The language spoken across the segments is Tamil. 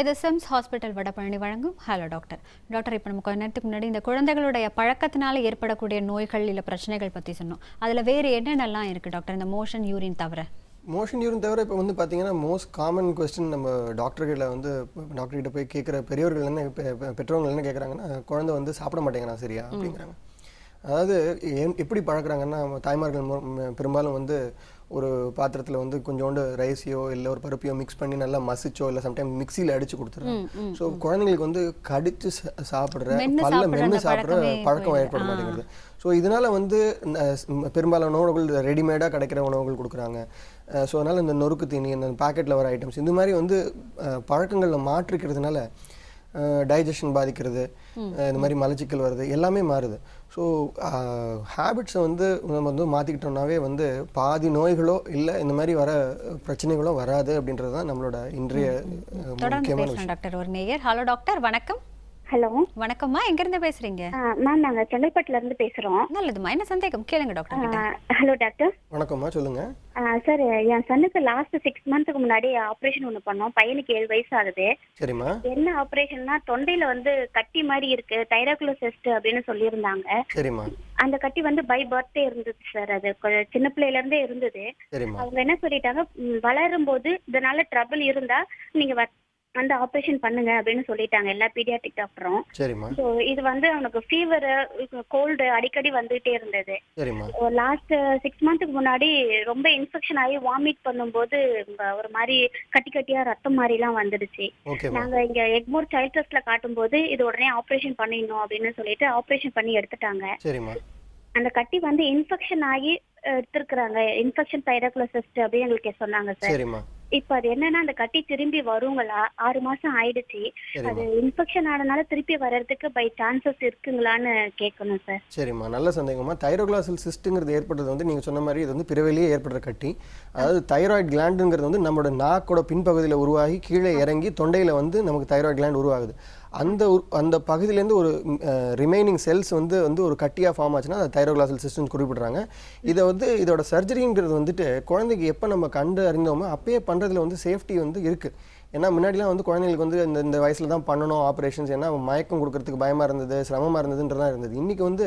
இது சிம்ஸ் ஹாஸ்பிட்டல் வடபழனி வழங்கும் ஹலோ டாக்டர். டாக்டர், இப்போ நம்ம கொஞ்ச நேரத்துக்கு முன்னாடி இந்த குழந்தைகளுடைய பழக்கத்தினால ஏற்படக்கூடிய நோய்கள் இல்லை பிரச்சனைகள் பற்றி சொன்னோம். அதில் வேறு என்னென்னலாம் இருக்குது டாக்டர், இந்த மோஷன் யூரின் தவிர? மோஷன் யூரின் தவிர இப்போ வந்து பார்த்தீங்கன்னா மோஸ்ட் காமன் கொஸ்டின் நம்ம டாக்டர்கிட்ட வந்து டாக்டர்கிட்ட போய் கேட்குற பெரியவர்கள் என்ன பெற்றவங்க என்ன கேட்குறாங்கன்னா, குழந்தை வந்து சாப்பிட மாட்டேங்கிறான் சரியா அப்படிங்கிறாங்க. அதாவது எப்படி பழக்கிறாங்கன்னா, தாய்மார்கள் பெரும்பாலும் வந்து ஒரு பாத்திரத்தில் வந்து கொஞ்சோண்டு ரைஸையோ இல்லை ஒரு பருப்பையோ மிக்ஸ் பண்ணி நல்லா மசிச்சோ இல்லை சம்டைம் மிக்சியில் அடிச்சு கொடுத்துருவாங்க. ஸோ குழந்தைங்களுக்கு வந்து கடிச்சு சாப்பிட்ற மென்று சாப்பிட்ற பழக்கம் ஏற்பட மாட்டேங்கிறது. ஸோ இதனால் வந்து பெரும்பாலான உணவுகள் ரெடிமேடாக கிடைக்கிற உணவுகள் கொடுக்குறாங்க. ஸோ அதனால் இந்த நொறுக்கு தீனி, இந்த பேக்கெட்டில் வர ஐட்டம்ஸ், இந்த மாதிரி வந்து பழக்கங்களில் மாற்றிக்கிறதுனால டைஜஷன் பாதிக்கிறது, இந்த மாதிரி மலச்சிக்கல் வருது, எல்லாமே மாறுது. ஸோ ஹேபிட்ஸை வந்து நம்ம வந்து மாற்றிக்கிட்டோம்னாவே வந்து பாதி நோய்களோ இல்லை இந்த மாதிரி வர பிரச்சனைகளோ வராது அப்படின்றது தான் நம்மளோட இன்றைய முக்கியமான விஷயம். டாக்டர் ஒரு நேயர். ஹலோ டாக்டர், வணக்கம். ஹலோ வணக்கம்மா, எங்கிருந்து பேசுறீங்க? மேம், நாங்க செங்கல்பட்டுல இருந்து பேசுறோம். நல்லதுமா, என்ன சந்தேகம் கேளுங்க டாக்டர். Hello doctor. வணக்கம்மா, சொல்லுங்க. சார், என் சன்னுக்கு லாஸ்ட் 6 மந்த்க்கு முன்னாடி ஆபரேஷன் ஒன்று பண்ணோம். பையனுக்கு 7 வயசு ஆகுது. சரிம்மா. என்ன ஆபரேஷன்னா, தொண்டையில வந்து கட்டி மாதிரி இருக்கு, தைராகுலர் சிஸ்ட் அப்படின்னு சொல்லியிருந்தாங்க. சரிம்மா. அந்த கட்டி வந்து பை பர்த்டே இருந்தது சார். அது சின்ன பிள்ளையில இருந்தே இருந்தது. சரிம்மா. அவங்க என்ன சொல்லிட்டாங்க, வளரும் போது இதனால ட்ரபிள் இருந்தா நீங்க அந்த ஆபரேஷன் பண்ணுங்க அப்படின்னு சொல்லிட்டாங்க எல்லா பீடியாட்ரிக் டாக்டரும். சரிம்மா. ஸோ இது வந்து அவனுக்கு ஃபீவர், கோல்டு அடிக்கடி வந்துட்டே இருந்தது. சரிம்மா. லாஸ்ட் 6 மந்த்துக்கு முன்னாடி ரொம்ப இன்ஃபெக்ஷன் ஆகி வாமிட் பண்ணும்போது ஒரு மாதிரி கட்டி கட்டியா ரத்தம் மாதிரிலாம் வந்துடுச்சு. நாங்க இங்க எக்மோர் சைல்ட் ட்ரஸ்ட்ல காட்டும் போது இது உடனே ஆபரேஷன் பண்ணிடணும் அப்படின்னு சொல்லிட்டு ஆபரேஷன் பண்ணி எடுத்துட்டாங்க. அந்த கட்டி வந்து இன்ஃபெக்ஷன் ஆகி எடுத்திருக்கிறாங்க. இன்ஃபெக்ஷன் தைராகுலர் சிஸ்ட் அப்படின்னு எங்களுக்கு சொன்னாங்க சார். இப்ப அது என்னன்னா, அந்த கட்டி திரும்பி வருங்களா? 6 மாசம் ஆயிடுச்சு. அது இன்ஃபெக்ஷன் ஆனனால திருப்பி வர்றதுக்கு பை சான்சஸ் இருக்குங்களான்னு கேட்கணும் சார். சரிம்மா, நல்ல சந்தேகமா. தைரோக்ளாசல் சிஸ்ட்ங்கிறது ஏற்படுறது வந்து நீங்க சொன்ன மாதிரி இது வந்து பிறவிலேயே ஏற்படுற கட்டி. அதாவது தைராய்டு கிளாண்டுங்கிறது வந்து நம்மளோட நாக்கோட பின்பகுதியில் உருவாகி கீழே இறங்கி தொண்டையில வந்து நமக்கு தைராய்டு கிளாண்ட் உருவாகுது. அந்த பகுதியிலேருந்து ஒரு ரிமைனிங் செல்ஸ் வந்து ஒரு கட்டியாக ஃபார்ம் ஆச்சுன்னா அது தைரோக்ளாசல் சிஸ்டம்னு குறிப்பிடுறாங்க. இதை வந்து இதோட சர்ஜரிங்கிறது வந்துட்டு குழந்தைக்கு எப்போ நம்ம கண்டு அறிந்தோமோ அப்பயே பண்ணுறதுல வந்து சேஃப்டி வந்து இருக்குது. ஏன்னா முன்னாடிலாம் வந்து குழந்தைங்களுக்கு வந்து இந்த வயசில் தான் பண்ணணும் ஆப்ரேஷன்ஸ், ஏன்னா மயக்கம் கொடுக்கறதுக்கு பயமாக இருந்தது, சிரமமாக இருந்ததுன்றதான் இருந்தது. இன்றைக்கி வந்து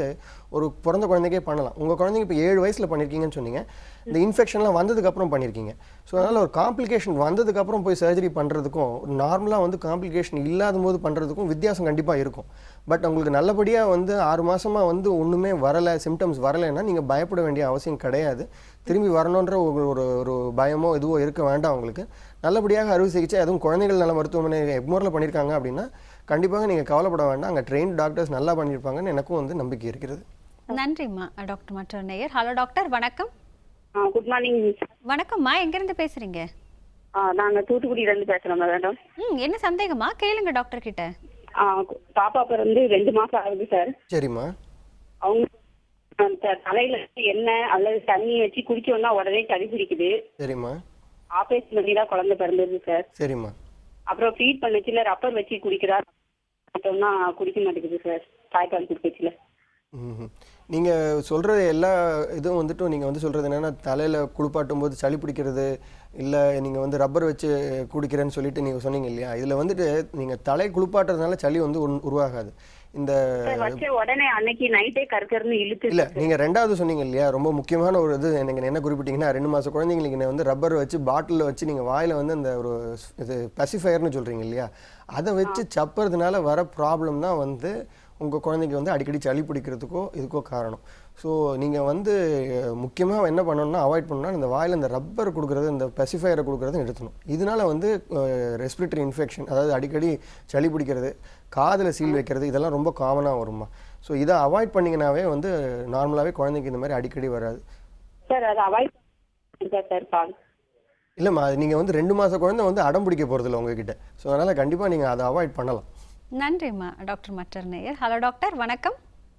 ஒரு பிறந்த குழந்தைக்கே பண்ணலாம். உங்கள் குழந்தைங்க இப்போ 7 வயசில் பண்ணியிருக்கீங்கன்னு சொன்னீங்க, இந்த இன்ஃபெக்ஷன்லாம் வந்ததுக்கப்புறம் பண்ணியிருக்கீங்க. ஸோ அதனால் ஒரு காம்ப்ளிகேஷன் வந்ததுக்கப்புறம் போய் சர்ஜரி பண்ணுறதுக்கும் நார்மலாக வந்து காம்ப்ளிகேஷன் இல்லாத போது பண்ணுறதுக்கும் வித்தியாசம் கண்டிப்பாக இருக்கும். பட் உங்களுக்கு நல்லபடியாக வந்து 6 மாதமாக வந்து ஒன்றுமே வரலை, சிம்டம்ஸ் வரலைன்னா நீங்கள் பயப்பட வேண்டிய அவசியம் கிடையாது. திரும்பி வரணுன்ற ஒரு பயமோ இதுவோ இருக்க வேண்டாம். உங்களுக்கு நல்லபடியாக அறுவை சிகிச்சை, அதுவும் குழந்தைகள் நல மருத்துவமனை எக்மோரில் பண்ணியிருக்காங்க அப்படின்னா கண்டிப்பாக நீங்கள் கவலைப்பட வேண்டாம். அங்கே ட்ரெயின்ட் டாக்டர்ஸ் நல்லா பண்ணியிருப்பாங்கன்னு எனக்கும் வந்து நம்பிக்கை இருக்கிறது. நன்றிம்மா. டாக்டர் மற்ற நேயர். ஹலோ டாக்டர், வணக்கம். Good morning. வணக்கம்மா, எங்கிருந்து பேசுறீங்க? நாங்க தூத்துக்குடியில இருந்து பேசுறோம் மேடம். என்ன சந்தேகமா கேளுங்க டாக்டர் கிட்ட. பாப்பா பிறந்து 2 மாசம் ஆகுது சார். சரிம்மா. அவங்க தலையில எண்ணெய் அல்லது தண்ணி வச்சு குடிக்க வந்தா உடனே சளி பிடிக்குது. சரிம்மா. ஆபரேஷன் பண்ணி தான் குழந்தை பிறந்தது சார். சரிம்மா. அப்புறம் ஃபீட் பண்ணச்சுல ரப்பர் வச்சு குடிக்கிறா, குடிக்க மாட்டேங்குது சார். தாய்ப்பால் குடிக்கச்சுல. நீங்கள் சொல்கிற எல்லா இதுவும் வந்துட்டு நீங்கள் வந்து சொல்கிறது என்னென்னா, தலையில் குளிப்பாட்டும் போது சளி பிடிக்கிறது, இல்லை நீங்கள் வந்து ரப்பர் வச்சு குடிக்கிறேன்னு சொல்லிட்டு நீங்கள் சொன்னீங்க இல்லையா, இதில் வந்துட்டு நீங்கள் தலை குளிப்பாட்டுறதுனால சளி வந்து உருவாகாது. இந்த உடனே அன்னைக்கு நைட்டே கற்கர்னு இழுத்து இல்லை, நீங்கள் 2வது சொன்னீங்க இல்லையா, ரொம்ப முக்கியமான ஒரு இது எனக்கு என்ன குறிப்பிட்டீங்கன்னா, 2 மாத குழந்தைங்களுக்கு வந்து ரப்பர் வச்சு பாட்டிலில் வச்சு நீங்கள் வாயில் வந்து அந்த ஒரு இது பசிஃபயர்னு சொல்கிறீங்க இல்லையா, அதை வச்சு சப்புறதுனால வர ப்ராப்ளம் தான் வந்து உங்கள் குழந்தைக்கு வந்து அடிக்கடி சளி பிடிக்கிறதுக்கோ இதுக்கோ காரணம். ஸோ நீங்கள் வந்து முக்கியமாக என்ன பண்ணணும்னா, அவாய்ட் பண்ணணும்னா இந்த வாயில் இந்த ரப்பர் கொடுக்குறது, இந்த பெசிஃபயரை கொடுக்குறத நிறுத்தணும். இதனால் வந்து ரெஸ்பிரேட்டரி இன்ஃபெக்ஷன், அதாவது அடிக்கடி சளி பிடிக்கிறது, காதில் சீல் வைக்கிறது, இதெல்லாம் ரொம்ப காமனாக வருமா. ஸோ இதை அவாய்ட் பண்ணிங்கனாவே வந்து நார்மலாகவே குழந்தைக்கு இந்த மாதிரி அடிக்கடி வராது. சார் அதை அவாய்ட் இல்லைம்மா, நீங்கள் வந்து 2 மாத குழந்தை வந்து அடம் பிடிக்க போகிறதில்ல உங்ககிட்ட. ஸோ அதனால் கண்டிப்பாக நீங்கள் அதை அவாய்ட் பண்ணலாம். நன்றிம்மா. டாக்டர் மற்ற நேயர். ஹலோ டாக்டர், வணக்கம்.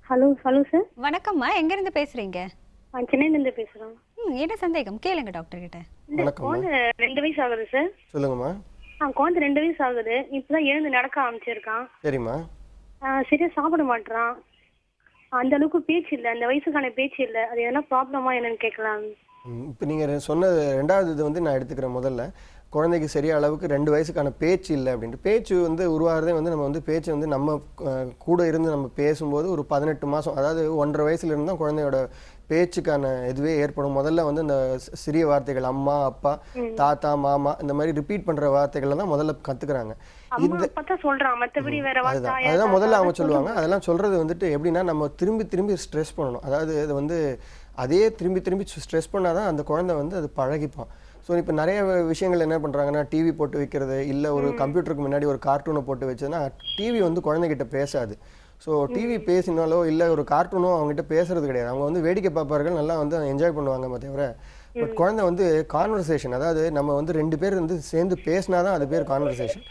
Hello sir. வணக்கம்மா, எங்கிருந்து பேசுறீங்க? சென்னையில இருந்து பேசுறோம். என்ன சந்தேகம் கேளுங்க டாக்டர் கிட்ட. குழந்தை 2 வயசு ஆகுது சார். சொல்லுங்கம்மா. குழந்தை 2 வயசு ஆகுது. இப்பதான் எழுந்து நடக்க ஆரம்பிச்சிருக்கான். சரிம்மா. சரியா சாப்பிட மாட்டான். அந்த அளவுக்கு பேச்சு இல்லை, அந்த வயசுக்கான பேச்சு இல்லை. அது எதனா ப்ராப்ளமா என்னன்னு கேட்கலாம். இப்போ நீங்கள் சொன்ன 2வது இது வந்து நான் எடுத்துக்கிறேன். முதல்ல குழந்தைக்கு சரியா அளவுக்கு 2 வயசுக்கான பேச்சு இல்லை அப்படின்ட்டு. பேச்சு வந்து உருவாகிறதே வந்து நம்ம வந்து பேச்சு வந்து நம்ம கூட இருந்து நம்ம பேசும்போது ஒரு 18 மாதம், அதாவது 1.5 வயசுல இருந்து தான் குழந்தையோட பேச்சுக்கான இதுவே ஏற்படும். முதல்ல வந்து இந்த சிறிய வார்த்தைகள் அம்மா, அப்பா, தாத்தா, மாமா இந்த மாதிரி ரிப்பீட் பண்ற வார்த்தைகளை தான் முதல்ல கத்துக்கிறாங்க. அதுதான் முதல்ல அவங்க சொல்லுவாங்க. அதெல்லாம் சொல்றது வந்துட்டு எப்படின்னா நம்ம திரும்பி திரும்பி ஸ்ட்ரெஸ் பண்ணணும். அதாவது இது வந்து அதே திரும்பி திரும்பி ஸ்ட்ரெஸ் பண்ணாதான் அந்த குழந்தை வந்து அது பழகிப்பான். ஸோ இப்போ நிறைய விஷயங்கள் என்ன பண்ணுறாங்கன்னா, டிவி போட்டு வைக்கிறது, இல்லை ஒரு கம்ப்யூட்டருக்கு முன்னாடி ஒரு கார்ட்டூனை போட்டு வச்சதுன்னா டிவி வந்து குழந்தைகிட்ட பேசாது. ஸோ டிவி பேசினாலோ இல்லை ஒரு கார்ட்டூனோ அவங்ககிட்ட பேசுறது கிடையாது. அவங்க வந்து வேடிக்கை பார்ப்பார்கள், நல்லா வந்து என்ஜாய் பண்ணுவாங்க தவிர. பட் குழந்தை வந்து கான்வர்சேஷன், அதாவது நம்ம வந்து 2 பேர் வந்து சேர்ந்து பேசினா தான் அது பேர் கான்வர்சேஷன்.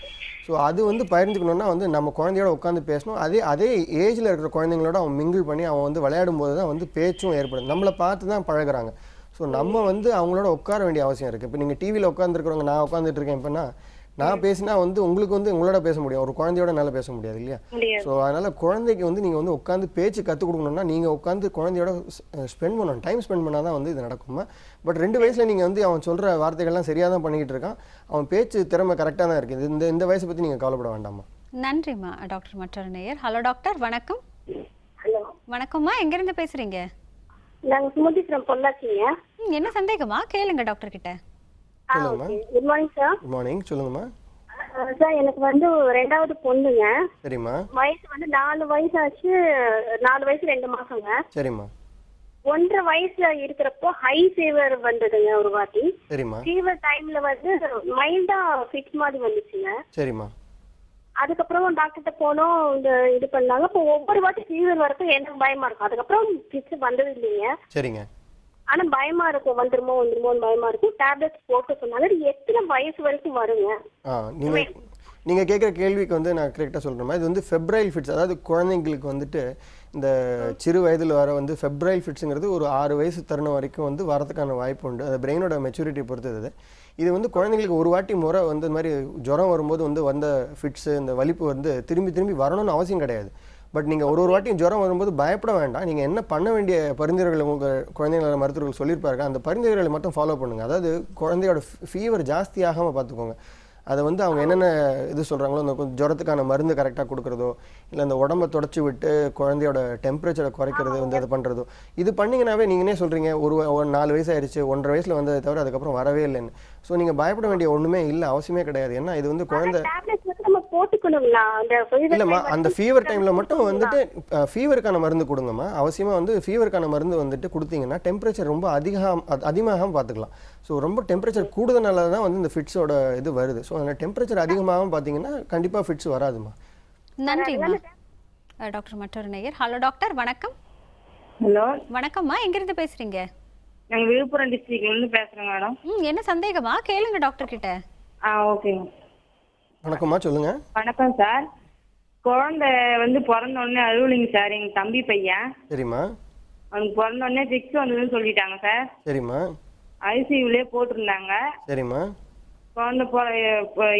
ஸோ அது வந்து பகிர்ந்துக்கணும்னா வந்து நம்ம குழந்தையோட உட்காந்து பேசணும். அதே ஏஜில் இருக்கிற குழந்தைங்களோட அவன் மிங்கிள் பண்ணி அவன் வந்து விளையாடும் போது தான் வந்து பேச்சும் ஏற்படும். நம்மளை பார்த்து தான் பழகுறாங்க. ஸோ நம்ம வந்து அவங்களோட உட்கார வேண்டிய அவசியம் இருக்குது. இப்போ நீங்கள் டிவியில் உட்காந்துருக்கிறவங்க, நான் உட்காந்துட்டு இருக்கேன் இப்போனா, நான் பேசினா வந்து உங்களுக்கு வந்து உங்களோட பேச முடியும், ஒரு குழந்தையோட என்னால் பேச முடியாது இல்லையா? ஸோ அதனால் குழந்தைக்கு வந்து நீங்கள் வந்து உட்காந்து பேச்சு கற்றுக் கொடுக்கணும்னா நீங்கள் உட்காந்து குழந்தையோட ஸ்பெண்ட் பண்ணணும், டைம் ஸ்பெண்ட் பண்ணால் தான் வந்து இது நடக்குமா. பட் 2 வயசில் நீங்கள் வந்து அவன் சொல்கிற வார்த்தைகள்லாம் சரியாக தான் பண்ணிக்கிட்டு இருக்கான், அவன் பேச்சு திறமை கரெக்டாக தான் இருக்குது. இந்த வயசை பற்றி நீங்கள் கவலைப்பட வேண்டாமா. நன்றிம்மா. டாக்டர் மற்றொரு நேயர். ஹலோ டாக்டர், வணக்கம். ஹலோ வணக்கம்மா, எங்கேருந்து பேசுகிறீங்க? நாங்க சுமதி ஃப்ரம் பொள்ளாச்சிங்க. என்ன சந்தேகமா கேளுங்க டாக்டர் கிட்ட. சொல்லுங்கம்மா. Good morning sir. Good morning, சொல்லுங்கம்மா. சார் எனக்கு வந்து 2வது பொண்ணுங்க. சரிம்மா. வயசு வந்து 4 வயசு ஆச்சு, 4 வயசு 2 மாசங்க. சரிம்மா. 1.5 வயசுல இருக்கிறப்போ ஹை ஃபீவர் வந்ததுங்க ஒரு வாட்டி. சரிம்மா. ஃபீவர் டைம்ல வந்து மைல்டா ஃபிட்ஸ் மாதிரி வந்துச்சுங்க. சரிம்மா. அதுக்கப்புறம் டாக்டர்கிட்ட போனோம், இது பண்ணாங்க. இப்போ ஒவ்வொரு வாட்டி ஃபீவர் வரப்போ எனக்கு பயமா இருக்கும். அதுக்கப்புறம் ஃபிட்ஸ் வந்தது இல்லைங்க. சரிங்க. ஆனா பயமா இருக்கும், வந்துருமோன்னு பயமா இருக்கும். டேப்லெட்ஸ் போட்டு சொன்னாங்க. எத்தனை வயசு வரைக்கும் வருங்க? நீங்க கேட்குற கேள்விக்கு வந்து நான் கரெக்டாக சொல்கிறேன். இது வந்து ஃபெப்ரைல் ஃபிட்ஸ், அதாவது குழந்தைங்களுக்கு வந்துட்டு இந்த சிறு வயதில் வர வந்து ஃபெப்ரைல் ஃபிட்ஸுங்கிறது ஒரு 6 வயசு தருணம் வரைக்கும் வந்து வரதுக்கான வாய்ப்பு உண்டு. அது பிரெயினோட மெச்சூரிட்டி பொறுத்தது. இது வந்து குழந்தைங்களுக்கு ஒரு வாட்டி முறை வந்து இந்த மாதிரி ஜுரம் வரும்போது வந்து வந்த ஃபிட்ஸு, இந்த வலிப்பு வந்து திரும்பி திரும்பி வரணும்னு அவசியம் கிடையாது. பட் நீங்கள் ஒரு வாட்டியும் ஜுரம் வரும்போது பயப்பட வேண்டாம். நீங்கள் என்ன பண்ண வேண்டிய பரிந்துரைகளை உங்கள் குழந்தைங்கள மருத்துவர்கள் சொல்லியிருப்பாங்க, அந்த பரிந்துரைகளை மட்டும் ஃபாலோ பண்ணுங்கள். அதாவது குழந்தையோட ஃபீவர் ஜாஸ்தி ஆகாமல் பார்த்துக்கோங்க. அதை வந்து அவங்க என்னென்ன இது சொல்கிறாங்களோ, அந்த கொஞ்சம் ஜுரத்துக்கான மருந்து கரெக்டாக கொடுக்குறதோ, இல்லை அந்த உடம்பை தொடச்சி விட்டு குழந்தையோட டெம்பரேச்சரை குறைக்கிறது வந்து அது பண்ணுறதோ, இது பண்ணிங்கனாவே நீங்களே சொல்கிறீங்க ஒரு 4 வயசு ஆயிடுச்சு, 1.5 வயசில் வந்ததை தவிர அதுக்கப்புறம் வரவே இல்லைன்னு. ஸோ நீங்கள் பயப்பட வேண்டிய ஒன்றுமே இல்லை, அவசியமே கிடையாது. ஏன்னா இது வந்து குழந்தை இல்லைம்மா, அந்த ஃபீவர் டைமில் மட்டும் வந்துட்டு ஃபீவருக்கான மருந்து கொடுங்கம்மா. அவசியமாக வந்து ஃபீவருக்கான மருந்து வந்துட்டு கொடுத்தீங்கன்னா டெம்பரேச்சர் ரொம்ப அதிகமாக பார்த்துக்கலாம். ஸோ ரொம்ப டெம்பரேச்சர் கூடுதனால தான் வந்து இந்த ஃபிட்ஸோட இது வருது. ஸோ அந்த டெம்பரேச்சர் அதிகமாகவும் பார்த்தீங்கன்னா கண்டிப்பாக ஃபிட்ஸ் வராதுமா. நன்றிம்மா. டாக்டர் மற்றொரு நேயர். ஹலோ டாக்டர், வணக்கம். ஹலோ வணக்கம்மா, எங்கிருந்து பேசுறீங்க? நாங்க விழுப்புரம் டிஸ்ட்ரிக்ட்ல இருந்து பேசுறோம் மேடம். என்ன சந்தேகமா கேளுங்க டாக்டர் கிட்ட. ஓகேங்க. வணக்கம்மா, சொல்லுங்க. வணக்கம் சார். குழந்தை வந்து பிறந்த உடனே அழுவலிங்க சார், எங்க தம்பி பையன். சரிம்மா. அவனுக்கு பிறந்த உடனே ஃபிக்ஸ் வந்ததுன்னு சொல்லிட்டாங்க சார். சரிம்மா. ஐசியூலே போட்டிருந்தாங்க. சரிம்மா. குழந்தை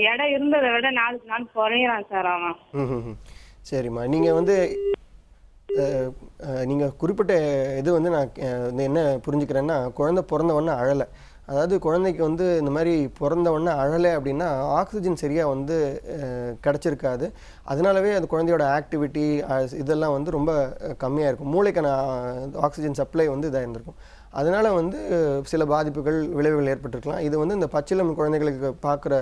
இடம் இருந்ததை விட 4 நாள் குறையிறான் சார் அவன். சரிம்மா. நீங்கள் வந்து நீங்கள் குறிப்பிட்ட இது வந்து நான் என்ன புரிஞ்சுக்கிறேன்னா, குழந்தை பிறந்த உடனே அழலை, அதாவது குழந்தைக்கு வந்து இந்த மாதிரி பிறந்த உடனே அழலை அப்படின்னா ஆக்சிஜன் சரியாக வந்து கிடச்சிருக்காது. அதனாலவே அந்த குழந்தையோட ஆக்டிவிட்டி இதெல்லாம் வந்து ரொம்ப கம்மியாக இருக்கும். மூளைக்கான ஆக்சிஜன் சப்ளை வந்து இதாக இருந்திருக்கும். அதனால் வந்து சில பாதிப்புகள், விளைவுகள் ஏற்பட்டிருக்கலாம். இது வந்து இந்த பச்சிளம் குழந்தைகளுக்கு பார்க்குற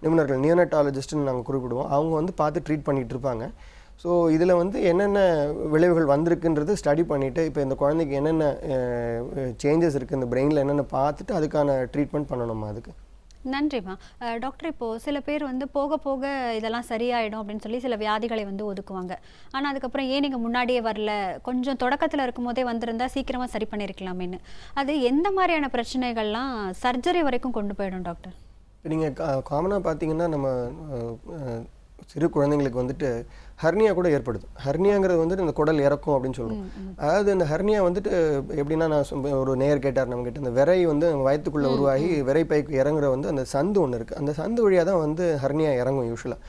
நிபுணர்கள், நியோனட்டாலஜிஸ்ட்னு நாங்கள் குறிப்பிடுவோம், அவங்க வந்து பார்த்து ட்ரீட் பண்ணிகிட்டு இருப்பாங்க. ஸோ இதில் வந்து என்னென்ன விளைவுகள் வந்திருக்குன்றது ஸ்டடி பண்ணிவிட்டு, இப்போ இந்த குழந்தைக்கு என்னென்ன சேஞ்சஸ் இருக்குது இந்த பிரெயினில் என்னென்ன பார்த்துட்டு அதுக்கான ட்ரீட்மெண்ட் பண்ணணுமா. அதுக்கு நன்றிம்மா. டாக்டர், இப்போது சில பேர் வந்து போக போக இதெல்லாம் சரியாயிடும் அப்படின்னு சொல்லி சில வியாதிகளை வந்து ஒதுக்குவாங்க. ஆனால் அதுக்கப்புறம் ஏன் நீங்கள் முன்னாடியே வரல, கொஞ்சம் தொடக்கத்தில் இருக்கும் போதே வந்திருந்தால் சீக்கிரமாக சரி பண்ணியிருக்கலாமேன்னு, அது எந்த மாதிரியான பிரச்சனைகள்லாம் சர்ஜரி வரைக்கும் கொண்டு போயிடும் டாக்டர்? இப்போ நீங்கள் காமனாக பார்த்தீங்கன்னா நம்ம சிறு குழந்தைங்களுக்கு வந்துட்டு ஹர்னியா கூட ஏற்படுது. ஹர்னியாங்கிறது வந்துட்டு இந்த குடல் இறக்கும் அப்படின்னு சொல்லுவோம். அதாவது இந்த ஹர்னியா வந்துட்டு எப்படின்னா, நான் ஒரு நேயர் கேட்டார் நம்ம கிட்ட, இந்த விரை வந்து வயிற்றுக்குள்ளே உருவாகி விரைப்பைக்கு இறங்குற வந்து அந்த சந்து ஒன்று இருக்குது, அந்த சந்து வழியாக தான் வந்து ஹர்னியா இறங்கும். யூஸ்வலாக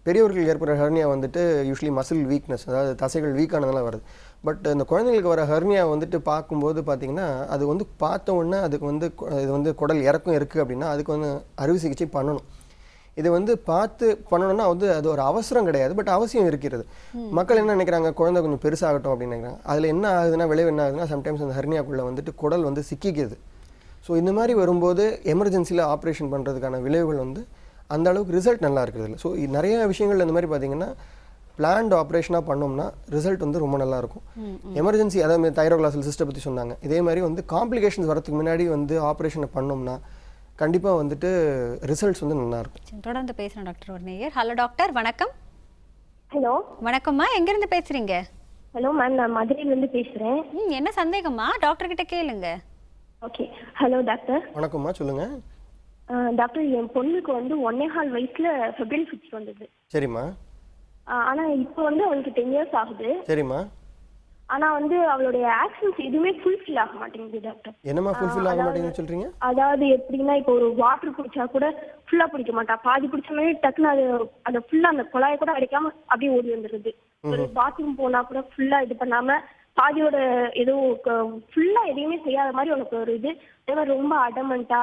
பெரியவர்களுக்கு ஏற்படுற ஹர்னியா வந்துட்டு யூஸ்வலி மசில் வீக்னஸ், அதாவது தசைகள் வீக்கானதெல்லாம் வருது. பட் இந்த குழந்தைங்களுக்கு வர ஹெர்னியா வந்துட்டு பார்க்கும்போது பார்த்தீங்கன்னா அது வந்து பார்த்த உடனே அதுக்கு வந்து இது வந்து குடல் இறக்கம் இருக்குது அப்படின்னா அதுக்கு வந்து அறுவை சிகிச்சை பண்ணணும். இது வந்து பார்த்து பண்ணணும்னா வந்து அது ஒரு அவசரம் கிடையாது, பட் அவசியம் இருக்கிறது. மக்கள் என்ன நினைக்கிறாங்க, குழந்தை கொஞ்சம் பெருசாகட்டும் அப்படின்னு நினைக்கிறாங்க. அதில் என்ன ஆகுதுன்னா, விளைவு என்ன ஆகுதுன்னா, சம்டைம்ஸ் அந்த ஹெர்னியாக்குள்ளே வந்துட்டு குடல் வந்து சிக்கிக்குது. ஸோ இந்த மாதிரி வரும்போது எமர்ஜென்சியில் ஆப்ரேஷன் பண்ணுறதுக்கான விளைவுகள் வந்து அந்த அளவுக்கு ரிசல்ட் நல்லா இருக்கிறது இல்லை. ஸோ நிறைய விஷயங்கள் இந்த மாதிரி பார்த்தீங்கன்னா பிளான்ட் ஆப்ரேஷனாக பண்ணோம்னா ரிசல்ட் வந்து ரொம்ப நல்லாயிருக்கும். எமர்ஜென்சி, அதாவது தைரோக்ளாசல் சிஸ்டை பற்றி சொன்னாங்க, இதே மாதிரி வந்து காம்ப்ளிகேஷன்ஸ் வரதுக்கு முன்னாடி வந்து ஆப்ரேஷனை பண்ணோம்னா கண்டிப்பாக வந்துட்டு ரிசல்ட்ஸ் வந்து நல்லாயிருக்கும். தொடர்ந்து பேசுகிறேன் டாக்டர். ஒரு நேயர். ஹலோ டாக்டர், வணக்கம். ஹலோ வணக்கம்மா, எங்கேருந்து பேசுகிறீங்க? ஹலோ மேம், நான் மதுரையிலேருந்து பேசுகிறேன். என்ன சந்தேகம்மா? டாக்டர் கிட்ட கேளுங்க. ஓகே. Hello doctor. வணக்கம்மா, சொல்லுங்கள். டாக்டர், என் பொண்ணுக்கு வந்து 1.25 வயசுல ஃபெப்ரல் ஃபிட்ஸ் வந்தது. சரிம்மா. ஆனா இப்போ வந்து அவளுக்கு 10 இயர்ஸ் ஆகுது. சரிம்மா. ஆனா வந்து அவளுடைய ஆக்ஷன்ஸ் எதுவுமே ஃபுல்ஃபில் ஆக மாட்டேங்குது டாக்டர். என்னம்மா ஃபுல்ஃபில் ஆக மாட்டேங்குதுன்னு சொல்றீங்க? அதாவது எப்படின்னா, இப்போ ஒரு வாட்டர் குடிச்சா கூட ஃபுல்லா குடிக்க மாட்டா. பாதி குடிச்ச மாதிரி டக்குன்னு அது ஃபுல்லா அந்த குழாயை கூட அடைக்காம அப்படியே ஓடி வந்துருது. ஒரு பாத்ரூம் போனா கூட ஃபுல்லா இது பண்ணாம பாதியோட எதுவும் ஃபுல்லா எதையுமே செய்யாத மாதிரி உனக்கு ஒரு இது. ரொம்ப அடமண்டா.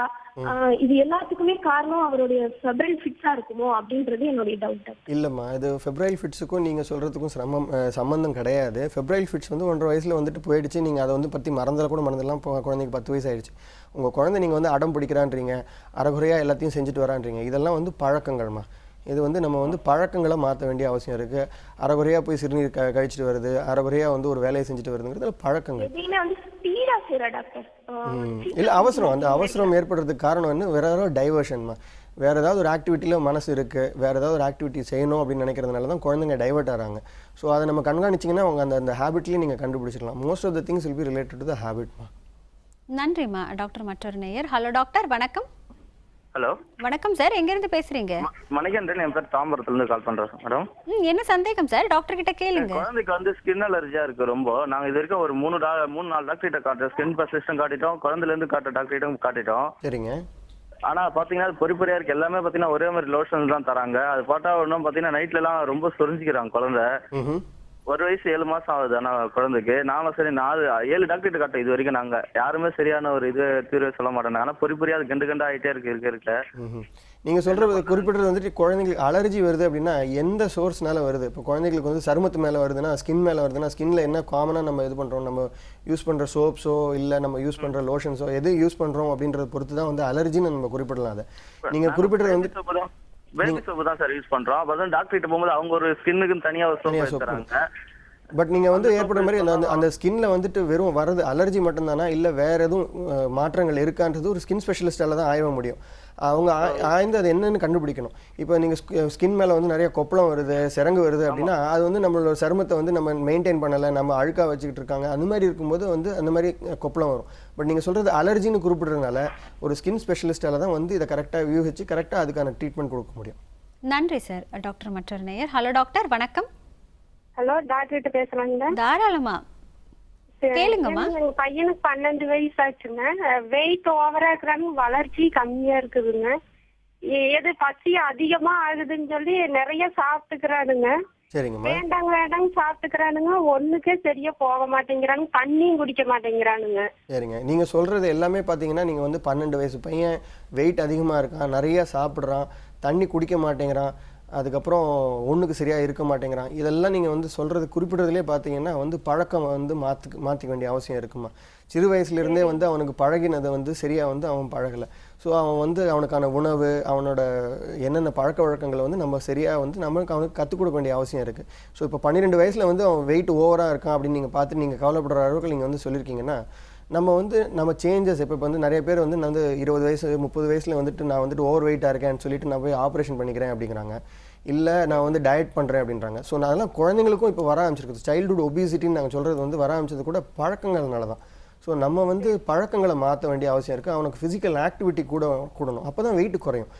இது எல்லாத்துக்குமே காரணம் அவருடைய ஃபெப்ரல் ஃபிட்ஸா இருக்குமோ அப்படின்றது என்னுடைய டவுட். இல்லம்மா, இது ஃபெப்ரல் ஃபிட்ஸுக்கும் நீங்க சொல்றதுக்கும் சம்பந்தம் கிடையாது. ஃபெப்ரல் ஃபிட்ஸ் வந்து 1.5 வயசுல வந்துட்டு போயிடுச்சு. நீங்க அதை வந்து பத்தி மறந்துடலாம். குழந்தைக்கு 10 வயசு ஆயிடுச்சு. உங்க குழந்தை நீங்க வந்து அடம் பிடிக்கிறான்றீங்க, அரைகுறையா எல்லாத்தையும் செஞ்சுட்டு வரான்றீங்க. இதெல்லாம் வந்து பழக்கங்கள்மா. இது வந்து நம்ம வந்து பழக்கங்களை மாற்ற வேண்டிய அவசியம் இருக்குது. அரைகுறையாக போய் சிறுநீர் கழிச்சிட்டு வருது, அரைகுறையாக வந்து ஒரு வேலையை செஞ்சுட்டு வருதுங்கிறது பழக்கங்கள். இல்லை அவசரம், அந்த அவசரம் ஏற்படுறதுக்கு காரணம் வந்து வேற ஏதாவது டைவர்ஷன்மா. வேறு ஏதாவது ஒரு ஆக்டிவிட்டியில் மனசு இருக்குது, வேறு ஏதாவது ஒரு ஆக்டிவிட்டி செய்யணும் அப்படின்னு நினைக்கிறதுனால தான் குழந்தைங்க டைவர்ட் ஆகிறாங்க. ஸோ அதை நம்ம கண்காணிச்சிங்கன்னா அவங்க அந்த ஹேபிட்லேயே நீங்கள் கண்டுபிடிச்சிடலாம். Most of the things will be related to the ஹேபிட்மா. நன்றிம்மா. டாக்டர் மற்றொரு நேயர். ஹலோ டாக்டர், வணக்கம். ஹலோ வணக்கம் சார், எங்கேருந்து பேசுறீங்க? மணிகண்டன், என் பேர் தாம்பரத்துலேருந்து கால் பண்ணுறேன் மேடம். என்ன சந்தேகம் சார்? டாக்டர் கிட்ட கேளுங்க. குழந்தைக்கு வந்து ஸ்கின் அலர்ஜியா இருக்கு ரொம்ப. நாங்கள் இது வரைக்கும் ஒரு 3-4 டாக்டர் கிட்ட காட்டுறோம். ஸ்கின் ஸ்பெஷலிஸ்டும் காட்டிட்டோம், குழந்தைலேருந்து காட்டுற டாக்டர்கிட்டும் காட்டிட்டோம். சரிங்க. ஆனால் பார்த்தீங்கன்னா அது பொறிப்பொறியா இருக்கு. எல்லாமே பார்த்தீங்கன்னா ஒரே மாதிரி லோஷன் தான் தராங்க. அது பார்த்தா ஒன்றும் பார்த்தீங்கன்னா நைட்லலாம் ரொம்ப சொரிஞ்சிக்கிறாங்க குழந்தை. 1 வயசு 7 மாசம் ஆகுது. ஆனால் குழந்தைக்கு நானும் சரி 7 டாக்டர்கிட்ட காட்டோம். இது வரைக்கும் நாங்கள் யாருமே சரியான ஒரு இது தீர்வு சொல்ல மாட்டேன். ஆனால் பொறிப்பொறியா அது கண்டு ஆகிட்டே இருக்கு. நீங்கள் சொல்கிறது குறிப்பிட்டது வந்துட்டு குழந்தைங்களுக்கு அலர்ஜி வருது அப்படின்னா எந்த சோர்ஸ்னால வருது? இப்போ குழந்தைங்களுக்கு வந்து சருமத்து மேலே வருதுன்னா, ஸ்கின் மேலே வருதுன்னா, ஸ்கின்ல என்ன காமனாக நம்ம இது பண்ணுறோம், நம்ம யூஸ் பண்ணுற சோப்ஸோ இல்லை நம்ம யூஸ் பண்ணுற லோஷன்ஸோ எது யூஸ் பண்ணுறோம் அப்படின்றத பொறுத்து தான் வந்து அலர்ஜின்னு நம்ம குறிப்பிடலாம். அதை நீங்கள் குறிப்பிட்டது வந்து பேபி சோப்பு தான் சார் யூஸ் பண்றோம். அப்பதான் டாக்டர் கிட்ட போகும்போது அவங்க ஒரு ஸ்கின்னுக்கு தனியா ஒரு சோப்பு தராங்க. பட் நீங்கள் வந்து ஏற்படுற மாதிரி அந்த ஸ்கின்ல வந்துட்டு வெறும் வரது அலர்ஜி மட்டும்தானா இல்லை வேற எதுவும் மாற்றங்கள் இருக்கான்றது ஒரு ஸ்கின் ஸ்பெஷலிஸ்டால தான் ஆய்வ முடியும். அவங்க ஆய்ந்து அது என்னன்னு கண்டுபிடிக்கணும். இப்போ நீங்கள் ஸ்கின் மேலே வந்து நிறைய கொப்பளம் வருது, சிறங்கு வருது அப்படின்னா அது வந்து நம்மளோட சருமத்தை வந்து நம்ம மெயின்டைன் பண்ணலை, நம்ம அழுக்கா வச்சுக்கிட்டு இருக்காங்க. அந்த மாதிரி இருக்கும்போது வந்து அந்த மாதிரி கொப்பளம் வரும். பட் நீங்கள் சொல்கிறது அலர்ஜின்னு குறிப்பிட்றதுனால ஒரு ஸ்கின் ஸ்பெஷலிஸ்டால தான் வந்து இதை கரெக்டாக வியூகிச்சு கரெக்டாக அதுக்கான ட்ரீட்மெண்ட் கொடுக்க முடியும். நன்றி சார். டாக்டர் மற்றொரு நேயர். ஹலோ டாக்டர், வணக்கம். ஹலோ, டாக்டர் கிட்ட பேசுறாங்க. தாராளமா கேளுங்கம்மா. எங்க பையனுக்கு 12 வயசு ஆச்சுங்க. வெயிட் ஓவரா இருக்கிறாங்க, வளர்ச்சி கம்மியா இருக்குதுங்க. எது பசி அதிகமா ஆகுதுன்னு சொல்லி நிறைய சாப்பிட்டுக்கிறானுங்க. வேண்டாங்க சாப்பிட்டுக்கிறானுங்க. ஒண்ணுக்கே சரியா போக மாட்டேங்கிறாங்க, தண்ணியும் குடிக்க மாட்டேங்கிறானுங்க. சரிங்க, நீங்க சொல்றது எல்லாமே பாத்தீங்கன்னா நீங்க வந்து 12 வயசு பையன் வெயிட் அதிகமா இருக்கான், நிறைய சாப்பிடுறான், தண்ணி குடிக்க மாட்டேங்கிறான், அதுக்கப்புறம் ஒன்றுக்கு சரியாக இருக்க மாட்டேங்கிறான். இதெல்லாம் நீங்கள் வந்து சொல்கிறது குறிப்பிட்றதுலேயே பார்த்தீங்கன்னா வந்து பழக்கம் வந்து மாற்றிக்க வேண்டிய அவசியம் இருக்குமா. சிறு வயசுலேருந்தே வந்து அவனுக்கு பழகினதை வந்து சரியாக வந்து அவன் பழகலை. ஸோ அவன் வந்து அவனுக்கான உணவு, அவனோட என்னென்ன பழக்க வழக்கங்களை வந்து நம்ம சரியாக வந்து அவனுக்கு கற்றுக் கொடுக்க வேண்டிய அவசியம் இருக்குது. ஸோ இப்போ 12 வயசில் வந்து அவன் வெயிட் ஓவராக இருக்கான் அப்படின்னு நீங்கள் பார்த்து நீங்கள் கவலைப்படுற அளவுக்கு நீங்கள் வந்து சொல்லியிருக்கீங்கன்னா நம்ம சேஞ்சஸ் இப்போ வந்து நிறைய பேர் வந்து நான் வந்து 20 வயசு 30 வயசில் வந்துட்டு நான் வந்துட்டு ஓவர் வெயிட்டாக இருக்கேன்னு சொல்லிட்டு நான் போய் ஆப்ரேஷன் பண்ணிக்கிறேன் அப்படிங்கிறாங்க. இல்லை நான் வந்து டயட் பண்ணுறேன் அப்படின்றாங்க. ஸோ நான் அதெல்லாம் குழந்தைங்களுக்கும் இப்போ வர ஆரம்பிச்சிருக்குது. சைல்டுஹுட் ஒபிசிட்டின்னு நாங்கள் சொல்கிறது வந்து வர ஆரம்பிச்சது கூட பழக்கங்கள்னால தான். ஸோ நம்ம வந்து பழக்கங்களை மாற்ற வேண்டிய அவசியம் இருக்குது. அவனுக்கு ஃபிசிக்கல் ஆக்டிவிட்டி கூடணும். அப்போ தான் வெயிட் குறையும்.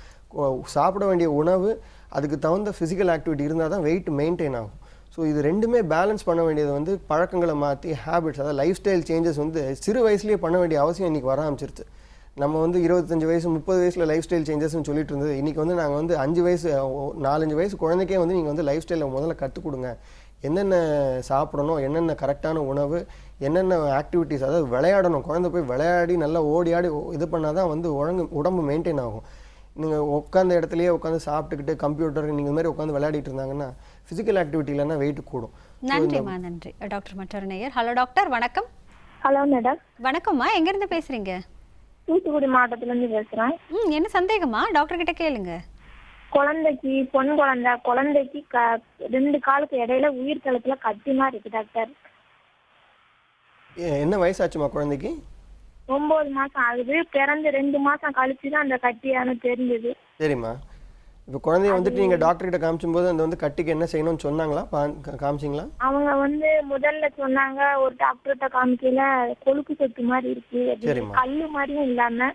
சாப்பிட வேண்டிய உணவு அதுக்கு தகுந்த ஃபிசிக்கல் ஆக்டிவிட்டி இருந்தால் தான் வெயிட் மெயின்டைன் ஆகும். ஸோ இது ரெண்டுமே பேலன்ஸ் பண்ண வேண்டியது வந்து பழக்கங்களை மாற்றி ஹேபிட்ஸ், அதாவது லைஃப் ஸ்டைல் சேஞ்சஸ் வந்து சிறு வயசுலேயே பண்ண வேண்டிய அவசியம் இன்றைக்கி வர ஆரம்பிச்சிருச்சு. நம்ம வந்து 25 வயசு 30 வயசில் லைஃப் ஸ்டைல் சேஞ்சஸ்ன்னு சொல்லிட்டு இருந்தது. இன்றைக்கி வந்து நாங்கள் வந்து 5 வயசு 4-5 வயசு குழந்தைக்கே வந்து நீங்கள் வந்து லைஃப் ஸ்டைலில் முதல்ல கற்றுக் கொடுங்க. என்னென்ன சாப்பிடணும், என்னென்ன கரெக்டான உணவு, என்னென்ன ஆக்டிவிட்டீஸ், அதாவது விளையாடணும். குழந்தை போய் விளையாடி நல்லா ஓடி ஆடி இது பண்ணால் தான் வந்து உடம்பு மெயின்டைன் ஆகும். நீங்கள் உட்காந்த இடத்துலையே உட்காந்து சாப்பிட்டுக்கிட்டு கம்ப்யூட்டர் நீங்கள் மாதிரி உட்காந்து விளையாடிட்டு இருந்தாங்கன்னா ஃபிசிக்கல் ஆக்டிவிட்டி இல்லைன்னா வெயிட் கூடும். நன்றிம்மா, நன்றி. டாக்டர் மற்றொரு நேயர். ஹலோ டாக்டர், வணக்கம். Hello madam. வணக்கம்மா, எங்கேருந்து பேசுறீங்க? தூத்துக்குடி மாவட்டத்துலேருந்து பேசுகிறேன். என்ன சந்தேகமா? டாக்டர் கிட்ட கேளுங்க. குழந்தைக்கு பொன் குழந்தைக்கு 2 காலுக்கு இடையில உயிர் கழுத்துல கட்டி மாதிரி இருக்கு டாக்டர். என்ன வயசாச்சுமா குழந்தைக்கு? 9 மாசம் ஆகுது. பிறந்து 2 மாசம் கழிச்சு தான் அந்த கட்டியானு தெரிஞ்சது. சரிம்மா, இப்போ குழந்தைய வந்துட்டு நீங்கள் டாக்டர் கிட்ட காமிச்சும்போது அந்த வந்து கட்டிக்கு என்ன செய்யணும்னு சொன்னாங்களா? காமிச்சிங்களா? அவங்க முதல்ல சொன்னாங்க, ஒரு டாக்டர்கிட்ட காமிக்கல கொழுக்கு சொத்து மாதிரி இருக்கு, கல்லு மாதிரியும் இல்லாம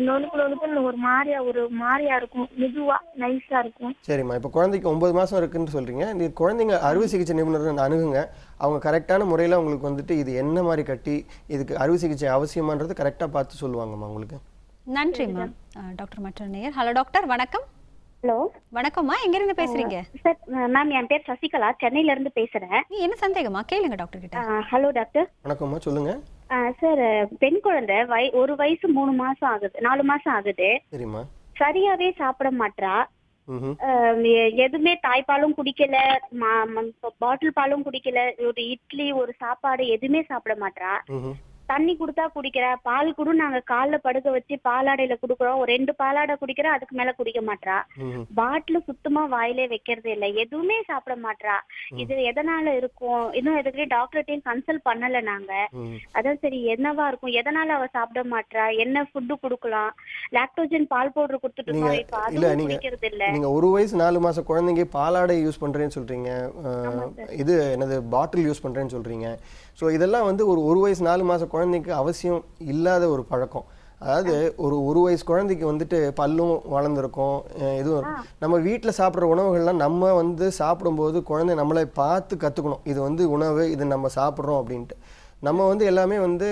நொழுக்குன்னு ஒரு மாதிரியா இருக்கும், மெதுவா நைஸா இருக்கும். சரிம்மா, இப்போ குழந்தைக்கு 9 மாசம் இருக்குன்னு சொல்றீங்க. நீ குழந்தைங்க அறுவை சிகிச்சை நிபுணர் அணுகுங்க. அவங்க கரெக்டான முறையில் உங்களுக்கு வந்துட்டு இது என்ன மாதிரி கட்டி, இதுக்கு அறுவை சிகிச்சை அவசியமானது கரெக்டாக பார்த்து சொல்லுவாங்கம்மா உங்களுக்கு. நன்றிம்மா. டாக்டர் மற்றொரு நேயர். ஹலோ டாக்டர், வணக்கம். ஹலோ வணக்கம்மா, எங்கிருந்து பேசுறீங்க? சார், மேம் என் பேர் சசிகலா, சென்னையில இருந்து பேசுறேன். என்ன சந்தேகமா? கேளுங்க டாக்டர் கிட்ட. Hello doctor. வணக்கம்மா, சொல்லுங்க. சார், பெண் குழந்தை 1 வயசு 3 மாசம் ஆகுது, 4 மாசம் ஆகுது. சரிம்மா. சரியாவே சாப்பிட மாட்டா. எதுவுமே தாய்ப்பாலும் குடிக்கல, பாட்டில் பாலும் குடிக்கல, ஒரு இட்லி ஒரு சாப்பாடு எதுவுமே சாப்பிட மாட்டா. தண்ணி கொடுத்தா குடிக்கிறா, பால் கூட நாங்க கால்ல படுக்க வச்சு பாலாடையில குடுக்குறோம். ஒரு 2 பாலாடை குடிக்கிறா, அதுக்கு மேல குடிக்க மாட்டா. பாட்டில் சுத்தமா வாயிலே வைக்கிறது இல்ல, எதுவுமே சாப்பிட மாட்டா. இது எதனால இருக்கும்? இன்னும் எதுக்கு டாக்டர்கிட்டையும் கன்சல்ட் பண்ணல நாங்க. அதான் சரி என்னவா இருக்கும், எதனால அவ சாப்பிட மாட்டா, என்ன ஃபுட்டு கொடுக்கலாம்? லாக்டோஜன் பால் பவுடர் கொடுத்துட்டு இருக்கோம், இப்ப அதுவும் குடிக்கிறது இல்ல. நீங்க 1 வயசு 4 மாசம் குழந்தைங்க பாலாடை யூஸ் பண்றேன்னு சொல்றீங்க, இது என்னது பாட்டில் யூஸ் பண்றேன்னு சொல்றீங்க. ஸோ இதெல்லாம் வந்து ஒரு வயசு 4 மாச குழந்தைக்கு அவசியம் இல்லாத ஒரு பழக்கம். அதாவது ஒரு வயசு குழந்தைக்கு வந்துட்டு பல்லும் வளர்ந்துருக்கும், இதுவும் நம்ம வீட்டில் சாப்பிட்ற உணவுகள்லாம் நம்ம வந்து சாப்பிடும்போது குழந்தை நம்மளை பார்த்து கற்றுக்கணும், இது வந்து உணவு, இது நம்ம சாப்பிட்றோம் அப்படின்ட்டு. நம்ம வந்து எல்லாமே வந்து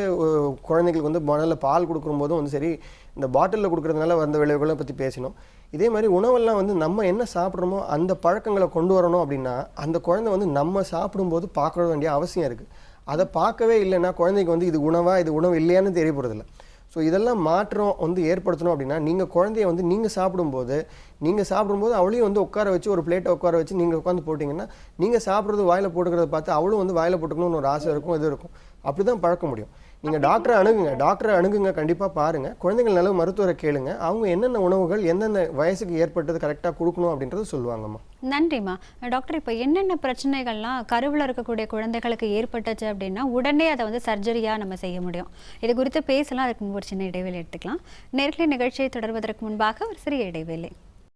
குழந்தைங்களுக்கு வந்து முதல்ல பால் கொடுக்கும்போதும் வந்து சரி, இந்த பாட்டிலில் கொடுக்குறதுனால வந்த விளைவுகளை பற்றி பேசினோம். இதே மாதிரி உணவெல்லாம் வந்து நம்ம என்ன சாப்பிட்றோமோ அந்த பழக்கங்களை கொண்டு வரணும் அப்படின்னா அந்த குழந்தை வந்து நம்ம சாப்பிடும்போது பார்க்க வேண்டிய அவசியம் இருக்குது. அதை பார்க்கவே இல்லைன்னா குழந்தைக்கு வந்து இது உணவா இது உணவு இல்லையான்னு தெரிய போகிறதில்ல. ஸோ இதெல்லாம் மாற்றம் வந்து ஏற்படுத்தணும் அப்படின்னா நீங்கள் குழந்தைய வந்து நீங்கள் சாப்பிடும்போது அவளையும் வந்து உட்கார வச்சு ஒரு பிளேட்டை உட்கார வச்சு நீங்கள் உட்காந்து போட்டிங்கன்னா நீங்கள் சாப்பிட்றது வாயில் போட்டுக்கிறத பார்த்து அவளும் வந்து வாயில் போட்டுக்கணும்னு ஒரு ஆசை இருக்கும், இது இருக்கும். அப்படி தான் பழக்க முடியும். நீங்கள் டாக்டரை அணுகுங்க, கண்டிப்பாக பாருங்கள். குழந்தைகள் நல்ல மருத்துவரை கேளுங்க, அவங்க என்னென்ன உணவுகள் எந்தெந்த வயசுக்கு ஏற்பட்டது கரெக்டாக கொடுக்கணும் அப்படின்றது சொல்லுவாங்கம்மா. நன்றிம்மா. டாக்டர், இப்போ என்னென்ன பிரச்சனைகள்லாம் கருவில் இருக்கக்கூடிய குழந்தைகளுக்கு ஏற்பட்டுச்சு அப்படின்னா உடனே அதை வந்து சர்ஜரியாக நம்ம செய்ய முடியும்? இது குறித்து பேசலாம். அதுக்கு ஒரு சின்ன இடைவேளை எடுத்துக்கலாம். நேர்களை நிகழ்ச்சியை தொடர்வதற்கு முன்பாக ஒரு சிறிய இடைவேளை.